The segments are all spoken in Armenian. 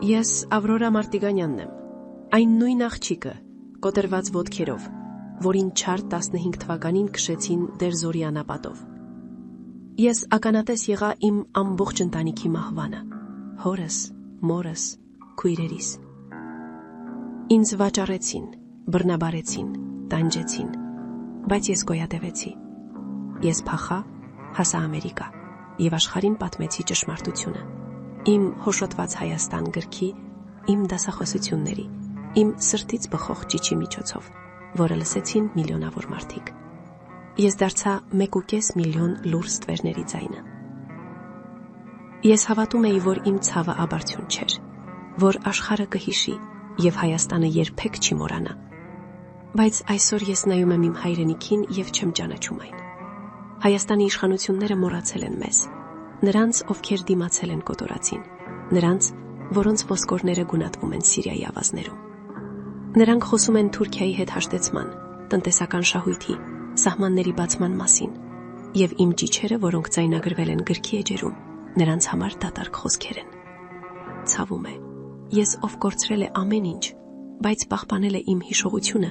Ես Ավրորա Մարտիգանյանն եմ, այն նույն աղջիկը, կոտրված ոտքերով, որին չար 15 թվականին քշեցին դեր Զորի անապատով։ Ես ականատես եղա իմ ամբողջ ընտանիքի մահվանը, հորս, մորս, քույրերիս։ Ինձ վաճառեցին, բռնաբարեցին, տանջեցին, բայց ես գոյատևեցի։ Ես փախա, հասա Ամերիկա եւ աշխարհին պատմեցի ճշմարտությունը։ Իմ հոշոտված Հայաստան գրքի, իմ դասախոսությունների, իմ սրտից բխող ճիչի միջոցով, որը լսեցին միլիոնավոր մարդիկ։ Ես դարձա 1.5 միլիոն լուր ստվերների ձայնը։ Ես հավատում էի, որ իմ ցավը աբարցյուն չէր, որ աշխարհը կհիշի եւ Հայաստանը երբեք չի մոռանա։ Բայց այսօր ես նայում եմ իմ հայրենիքին եւ չեմ ճանաչում այն։ Հայաստանի իշխանությունները մոռացել են մեզ, նրանց, ովքեր դիմացել են կոտորածին, նրանց, որոնց ոսկորները գունատվում են Սիրիայի ավազներում։ Նրանք խոսում են Թուրքիայի հետ հաշտեցման, տնտեսական շահույթի, սահմանների բացման մասին, եւ իմ ճիչերը, որոնք ձայնագրվել են գրքի էջերում, նրանց համար դատարկ խոսքեր են։ Ցավում է, ես ով կորցրել է ամեն ինչ, բայց պահպանել է իմ հիշողությունը,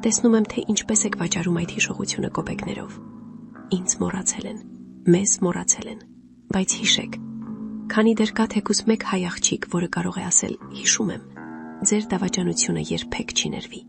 տեսնում եմ, թե ինչպես եք վաճառում այդ հիշողությունը կոպեկներով։ Ինձ մոռացել են, մեզ մոռացել են, բայց հիշեք, քանի դեռ կա թեկուզ մեկ հայ աղջիկ, որը կարող է ասել՝ հիշում եմ, ձեր դավաճանությունը երբեք չի ներվի։